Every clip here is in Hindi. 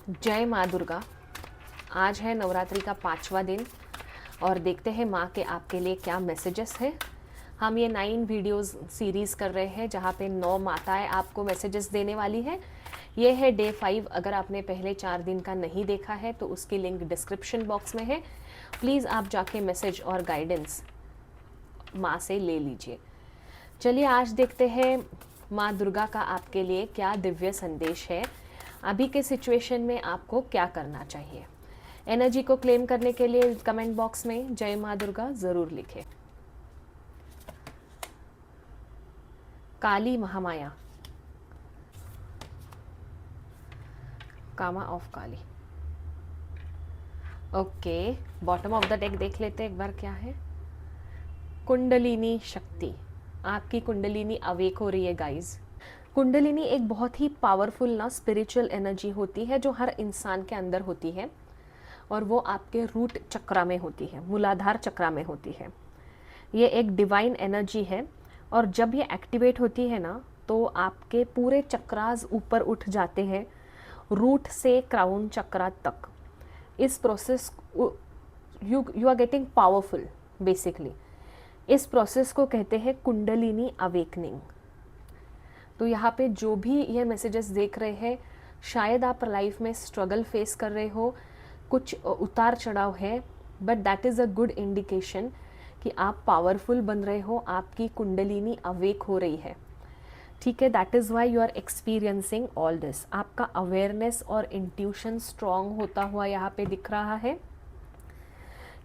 जय माँ दुर्गा। आज है नवरात्रि का 5वां दिन और देखते हैं माँ के आपके लिए क्या मैसेजेस हैं। हम ये 9 वीडियोस सीरीज़ कर रहे हैं जहाँ पे 9 माताएं आपको मैसेजेस देने वाली है। ये है डे 5। अगर आपने पहले 4 दिन का नहीं देखा है तो उसकी लिंक डिस्क्रिप्शन बॉक्स में है। प्लीज़ आप जाके मैसेज और गाइडेंस माँ से ले लीजिए। चलिए आज देखते हैं माँ दुर्गा का आपके लिए क्या दिव्य संदेश है। अभी के सिचुएशन में आपको क्या करना चाहिए। एनर्जी को क्लेम करने के लिए कमेंट बॉक्स में जय माँ दुर्गा ज़रूर लिखें। काली महामाया, कामा of Kali. Okay, bottom of the deck देख लेते हैं एक बार क्या है। कुंडलिनी शक्ति, आपकी कुंडलिनी अवेक हो रही है गाइज। कुंडलिनी एक बहुत ही पावरफुल ना स्पिरिचुअल एनर्जी होती है जो हर इंसान के अंदर होती है और वो आपके रूट चक्रा में होती है, मूलाधार चक्रा में होती है। ये एक डिवाइन एनर्जी है और जब ये एक्टिवेट होती है ना तो आपके पूरे चक्रास ऊपर उठ जाते हैं, रूट से क्राउन चक्रा तक। इस process you are getting powerful basically. इस प्रोसेस को कहते हैं कुंडलिनी अवेकनिंग। तो यहाँ पे जो भी ये मैसेजेस देख रहे हैं, शायद आप लाइफ में स्ट्रगल फेस कर रहे हो, कुछ उतार चढ़ाव है, but that is a good indication कि आप पावरफुल बन रहे हो, आपकी कुंडलिनी अवेक हो रही है। ठीक है, that is why you are experiencing all this. आपका अवेयरनेस और इंट्यूशन स्ट्रांग होता हुआ यहाँ पे दिख रहा है।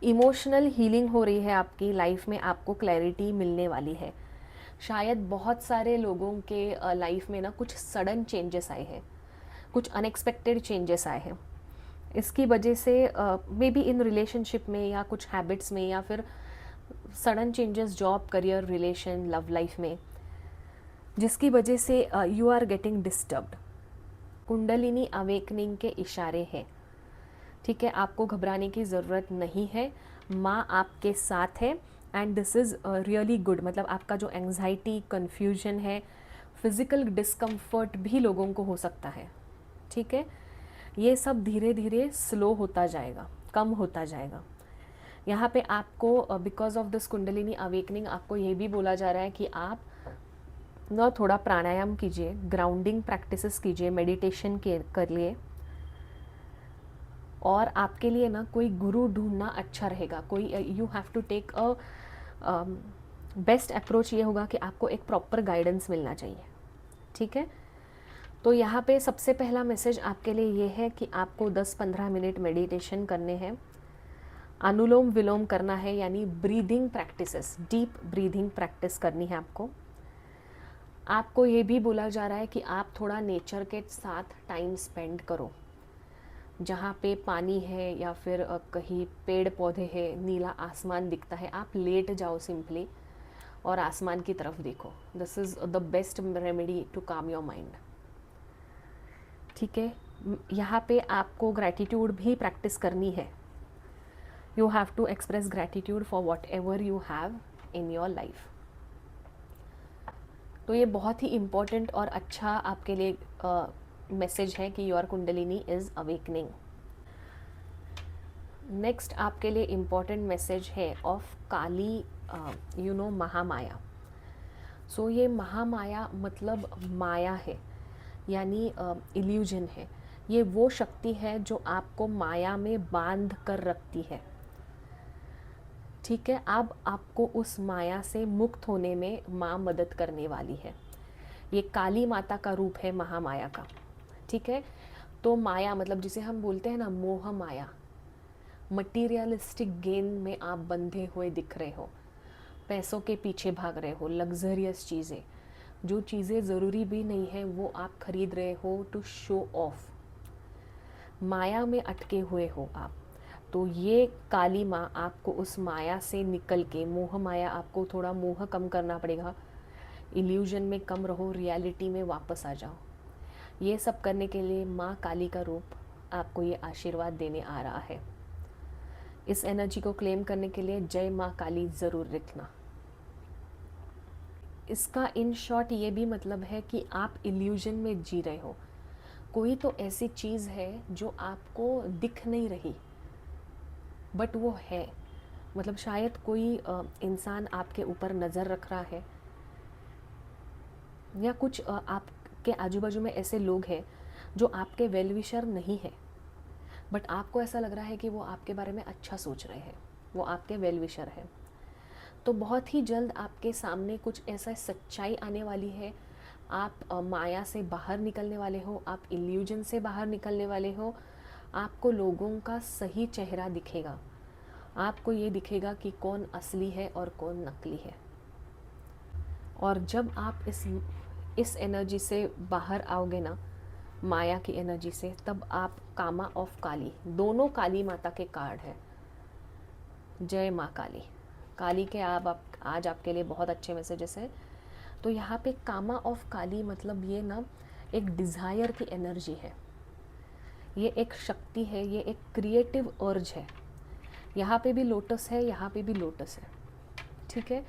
इमोशनल हीलिंग हो रही है आपकी लाइफ में, आपको क्लैरिटी मिलने वाली है। शायद बहुत सारे लोगों के लाइफ में ना कुछ सडन चेंजेस आए हैं, कुछ अनएक्सपेक्टेड चेंजेस आए हैं। इसकी वजह से मे बी इन रिलेशनशिप में या कुछ हैबिट्स में या फिर sudden changes job, career, relation, love life में, जिसकी वजह से you are getting disturbed. Kundalini awakening के इशारे हैं। ठीक है, आपको घबराने की ज़रूरत नहीं है, माँ आपके साथ है and this is really good. मतलब आपका जो एंग्जाइटी, कन्फ्यूजन है, फिज़िकल डिस्कम्फर्ट भी लोगों को हो सकता है। ठीक है, ये सब धीरे धीरे स्लो होता जाएगा, कम होता जाएगा। यहाँ पे आपको because of this kundalini awakening आपको ये भी बोला जा रहा है कि आप ना थोड़ा प्राणायाम कीजिए, ग्राउंडिंग प्रैक्टिसेस कीजिए, मेडिटेशन कर लिए। और आपके लिए ना कोई गुरु ढूंढना अच्छा रहेगा। कोई you have to take a best approach ये होगा कि आपको एक प्रॉपर गाइडेंस मिलना चाहिए। ठीक है, तो यहाँ पे सबसे पहला मैसेज आपके लिए ये है कि आपको 10-15 मिनट मेडिटेशन करने हैं, अनुलोम विलोम करना है, यानी breathing practices, deep breathing practice करनी है आपको। आपको ये भी बोला जा रहा है कि आप थोड़ा नेचर के साथ टाइम स्पेंड करो, जहाँ पे पानी है या फिर कहीं पेड़ पौधे हैं, नीला आसमान दिखता है, आप लेट जाओ सिंपली और आसमान की तरफ देखो। This is the best remedy to calm your mind. ठीक है, यहाँ पे आपको ग्रैटिट्यूड भी प्रैक्टिस करनी है। You have to express gratitude for whatever you have in your life. तो ये बहुत ही इम्पोर्टेंट और अच्छा आपके लिए मैसेज है कि your kundalini is awakening. Next आपके लिए इम्पॉर्टेंट मैसेज है ऑफ काली महामाया। सो ये महामाया मतलब माया है, यानी इल्यूजन है। ये वो शक्ति है जो आपको माया में बांध कर रखती है। ठीक है, अब आपको उस माया से मुक्त होने में माँ मदद करने वाली है। ये काली माता का रूप है महामाया का। ठीक है, तो माया मतलब जिसे हम बोलते हैं ना मोह माया, मटीरियलिस्टिक गेन में आप बंधे हुए दिख रहे हो, पैसों के पीछे भाग रहे हो, लग्जरियस चीज़ें, जो चीज़ें ज़रूरी भी नहीं है वो आप खरीद रहे हो टू शो ऑफ, माया में अटके हुए हो आप। तो ये काली माँ आपको उस माया से निकल के, मोह माया, आपको थोड़ा मोह कम करना पड़ेगा, इल्यूजन में कम रहो, रियलिटी में वापस आ जाओ। ये सब करने के लिए माँ काली का रूप आपको ये आशीर्वाद देने आ रहा है। इस एनर्जी को क्लेम करने के लिए जय माँ काली ज़रूर लिखना। इसका इन शॉर्ट ये भी मतलब है कि आप इल्यूजन में जी रहे हो, कोई तो ऐसी चीज़ है जो आपको दिख नहीं रही बट वो है। मतलब शायद कोई इंसान आपके ऊपर नज़र रख रहा है, या कुछ आपके आजू बाजू में ऐसे लोग हैं जो आपके वेल विशर नहीं है, बट आपको ऐसा लग रहा है कि वो आपके बारे में अच्छा सोच रहे हैं, वो आपके वेल विशर है। तो बहुत ही जल्द आपके सामने कुछ ऐसा सच्चाई आने वाली है। आप माया से बाहर निकलने वाले हो, आप इल्यूजन से बाहर निकलने वाले हो। आपको लोगों का सही चेहरा दिखेगा, आपको ये दिखेगा कि कौन असली है और कौन नकली है। और जब आप इस एनर्जी से बाहर आओगे ना, माया की एनर्जी से, तब आप कामा ऑफ काली, दोनों काली माता के कार्ड है। जय माँ काली। काली के आप आज आपके लिए बहुत अच्छे मैसेजेस हैं। तो यहाँ पे कामा ऑफ काली मतलब ये ना एक डिज़ायर की एनर्जी है, ये एक शक्ति है, ये एक क्रिएटिव अर्ज है। यहाँ पे भी लोटस है, यहाँ पे भी लोटस है, ठीक है।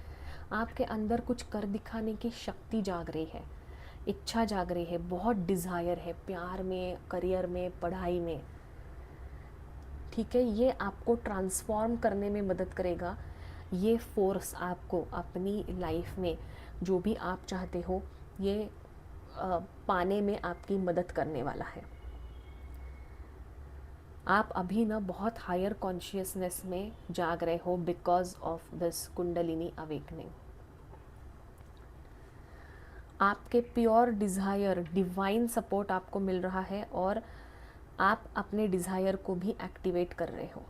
आपके अंदर कुछ कर दिखाने की शक्ति जाग रही है, इच्छा जाग रही है, बहुत डिज़ायर है प्यार में, करियर में, पढ़ाई में, ठीक है। ये आपको ट्रांसफॉर्म करने में मदद करेगा। ये फोर्स आपको अपनी लाइफ में जो भी आप चाहते हो ये पाने में आपकी मदद करने वाला है। आप अभी ना बहुत हायर कॉन्शियसनेस में जाग रहे हो because of this kundalini awakening. आपके प्योर डिज़ायर, डिवाइन सपोर्ट आपको मिल रहा है और आप अपने डिज़ायर को भी एक्टिवेट कर रहे हो।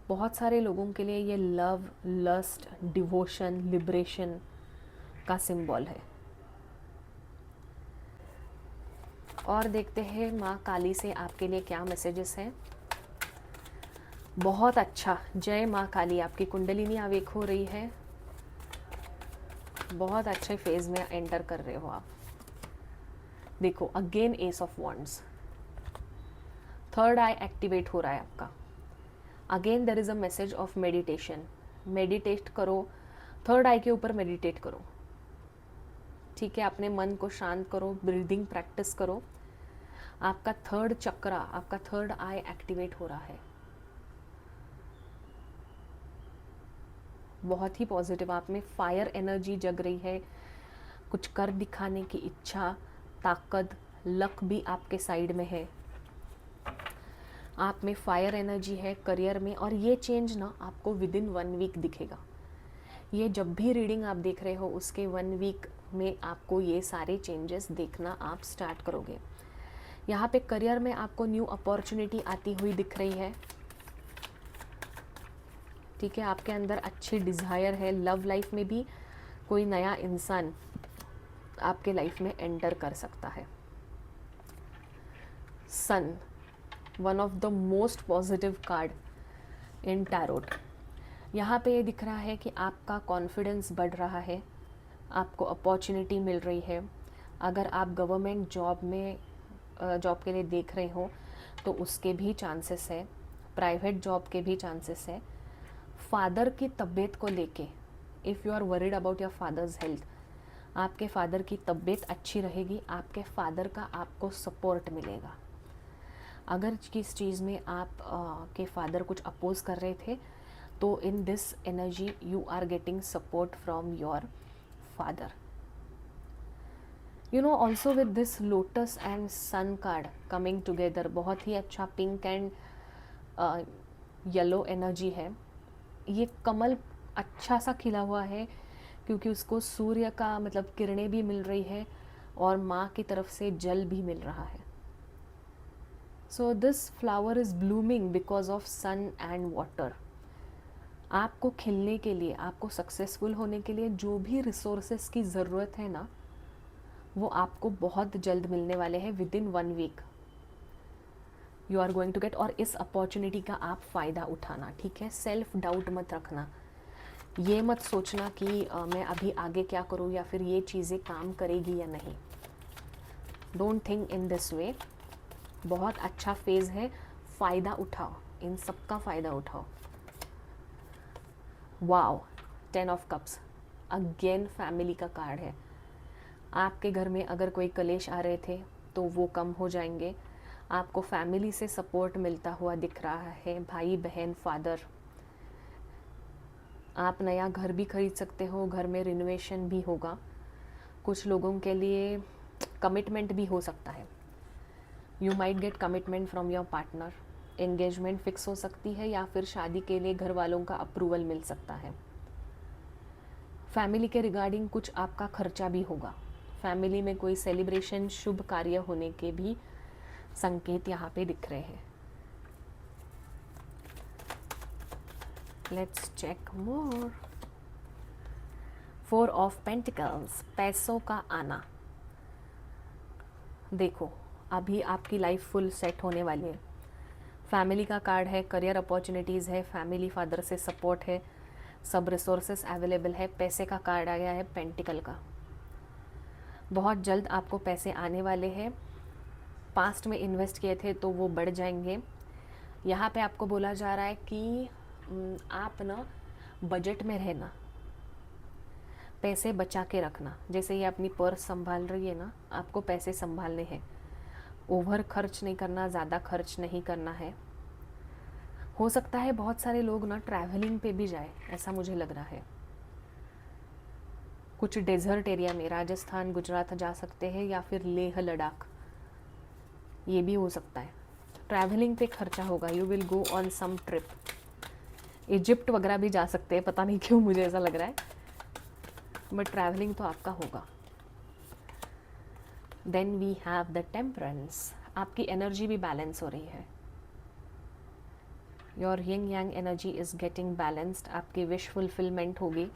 बहुत सारे लोगों के लिए ये लव, लस्ट, डिवोशन, लिबरेशन का सिंबल है। और देखते हैं माँ काली से आपके लिए क्या मैसेजेस हैं। बहुत अच्छा, जय माँ काली। आपकी कुंडलिनी अवेक हो रही है, बहुत अच्छे फेज में एंटर कर रहे हो आप। देखो again ace of wands, third eye activate हो रहा है आपका। Again there is a message of meditation. Meditate करो, थर्ड आई के ऊपर मेडिटेट करो, ठीक है। अपने मन को शांत करो, ब्रीदिंग प्रैक्टिस करो। आपका थर्ड चक्रा, आपका थर्ड आई एक्टिवेट हो रहा है। बहुत ही पॉजिटिव, आप में फायर एनर्जी जग रही है, कुछ कर दिखाने की इच्छा, ताकत, लक भी आपके साइड में है। आप में फायर एनर्जी है करियर में, और ये चेंज ना आपको विद इन 1 वीक दिखेगा। ये जब भी रीडिंग आप देख रहे हो उसके 1 वीक में आपको ये सारे चेंजेस देखना आप स्टार्ट करोगे। यहाँ पे करियर में आपको न्यू अपॉर्चुनिटी आती हुई दिख रही है, ठीक है। आपके अंदर अच्छी डिज़ायर है। लव लाइफ में भी कोई नया इंसान आपके लाइफ में एंटर कर सकता है। Sun, one of the most positive card in tarot. यहाँ पे ये दिख रहा है कि आपका कॉन्फिडेंस बढ़ रहा है, आपको अपॉर्चुनिटी मिल रही है। अगर आप गवर्नमेंट जॉब के लिए देख रहे हो तो उसके भी चांसेस है, प्राइवेट जॉब के भी चांसेस है। फादर की तबीयत को लेके, if you are worried about your father's health, आपके फादर की तबीयत अच्छी रहेगी, आपके फादर का आपको सपोर्ट मिलेगा। अगर किस चीज़ में आप के फादर कुछ अपोज कर रहे थे तो in this energy you are getting support from your father. You know also with this lotus and sun card coming together, बहुत ही अच्छा पिंक एंड येलो एनर्जी है। ये कमल अच्छा सा खिला हुआ है क्योंकि उसको सूर्य का मतलब किरणें भी मिल रही है और माँ की तरफ से जल भी मिल रहा है। So this flower is blooming because of sun and water. आपको खिलने के लिए, आपको सक्सेसफुल होने के लिए जो भी रिसोर्सेस की ज़रूरत है ना, वो आपको बहुत जल्द मिलने वाले हैं। Within 1 week you are going to get. और इस अपॉर्चुनिटी का आप फ़ायदा उठाना, ठीक है। सेल्फ डाउट मत रखना, ये मत सोचना कि मैं अभी आगे क्या करूँ या फिर ये चीज़ें काम करेगी या नहीं। Don't think in this way. बहुत अच्छा फेज़ है, फ़ायदा उठाओ, इन सब का फ़ायदा उठाओ। Wow, 10 of cups, again family का कार्ड है। आपके घर में अगर कोई कलेश आ रहे थे तो वो कम हो जाएंगे। आपको फैमिली से सपोर्ट मिलता हुआ दिख रहा है, भाई बहन फादर। आप नया घर भी खरीद सकते हो, घर में रिनोवेशन भी होगा। कुछ लोगों के लिए कमिटमेंट भी हो सकता है। You might get commitment from your partner. Engagement fix हो सकती है या फिर शादी के लिए घर वालों का अप्रूवल मिल सकता है। फैमिली के रिगार्डिंग कुछ आपका खर्चा भी होगा। फैमिली में कोई सेलिब्रेशन, शुभ कार्य होने के भी संकेत यहाँ पे दिख रहे हैं। Let's check more. 4 of pentacles, पैसों का आना। देखो अभी आपकी लाइफ फुल सेट होने वाली है। फैमिली का कार्ड है, करियर अपॉर्चुनिटीज़ है, फैमिली फादर से सपोर्ट है, सब रिसोर्सेस अवेलेबल है। पैसे का कार्ड आ गया है, पेंटिकल का। बहुत जल्द आपको पैसे आने वाले हैं। पास्ट में इन्वेस्ट किए थे तो वो बढ़ जाएंगे। यहाँ पे आपको बोला जा रहा है कि आप ना बजट में रहना, पैसे बचा के रखना। जैसे ये अपनी पर्स संभाल रही है ना, आपको पैसे संभालने हैं। ओवर खर्च नहीं करना, ज़्यादा खर्च नहीं करना है। हो सकता है बहुत सारे लोग ना ट्रैवलिंग पे भी जाए, ऐसा मुझे लग रहा है। कुछ डेजर्ट एरिया में राजस्थान, गुजरात जा सकते हैं या फिर लेह लद्दाख, ये भी हो सकता है। ट्रैवलिंग पे खर्चा होगा। You will go on some trip. Egypt वगैरह भी जा सकते हैं, पता नहीं क्यों मुझे ऐसा लग रहा है, बट ट्रैवलिंग तो आपका होगा। Then we have the temperance. आपकी एनर्जी भी बैलेंस हो रही है। Your yin yang energy is getting balanced. आपकी विश फुलफिलमेंट होगी।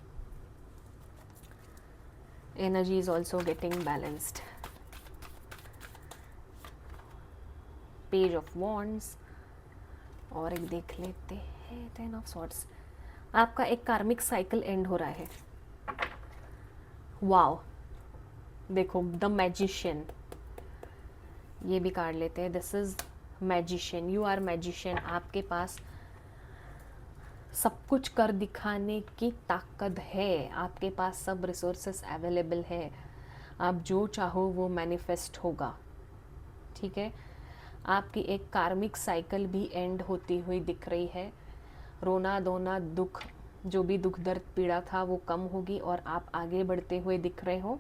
Energy is also getting balanced. Page of wands और एक देख लेते हैं, 10 ऑफ सॉर्ड्स। आपका एक कार्मिक साइकिल एंड हो रहा है। वाओ, देखो द मैजिशियन, ये भी कार्ड लेते हैं। This is magician, you are magician. आपके पास सब कुछ कर दिखाने की ताकत है। आपके पास सब रिसोर्सेस अवेलेबल है। आप जो चाहो वो मैनिफेस्ट होगा। ठीक है, आपकी एक कार्मिक साइकिल भी एंड होती हुई दिख रही है। रोना धोना, दुख, जो भी दुख दर्द पीड़ा था वो कम होगी और आप आगे बढ़ते हुए दिख रहे हो।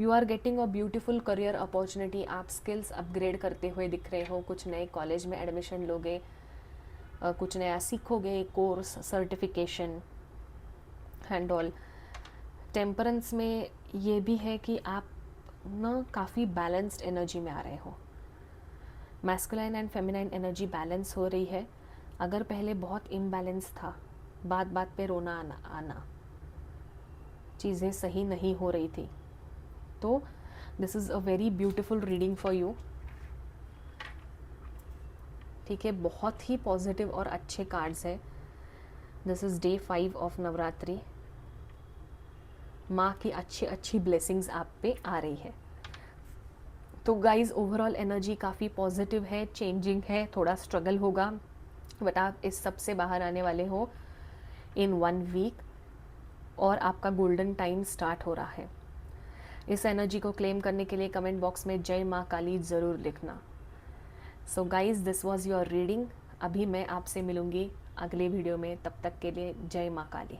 You are getting a beautiful career opportunity. आप स्किल्स अपग्रेड करते हुए दिख रहे हो। कुछ नए कॉलेज में एडमिशन लोगे, कुछ नया सीखोगे, course, certification and all. Temperance में ये भी है कि आप ना काफ़ी बैलेंस्ड एनर्जी में आ रहे हो। Masculine and feminine energy balance हो रही है। अगर पहले बहुत इम्बैलेंस था, बात बात पे रोना आना, चीज़ें सही नहीं हो रही थी, तो this is a very beautiful reading for you. ठीक है, बहुत ही पॉजिटिव और अच्छे कार्ड्स है। This is day 5 of Navratri. माँ की अच्छी अच्छी ब्लेसिंग्स आप पे आ रही है। तो गाइज ओवरऑल एनर्जी काफ़ी पॉजिटिव है, चेंजिंग है, थोड़ा स्ट्रगल होगा, बट आप इस सब से बाहर आने वाले हो इन 1 वीक और आपका गोल्डन टाइम स्टार्ट हो रहा है। इस एनर्जी को क्लेम करने के लिए कमेंट बॉक्स में जय माँ काली ज़रूर लिखना। So guys this was your reading. अभी मैं आपसे मिलूँगी अगले वीडियो में, तब तक के लिए जय माँ काली।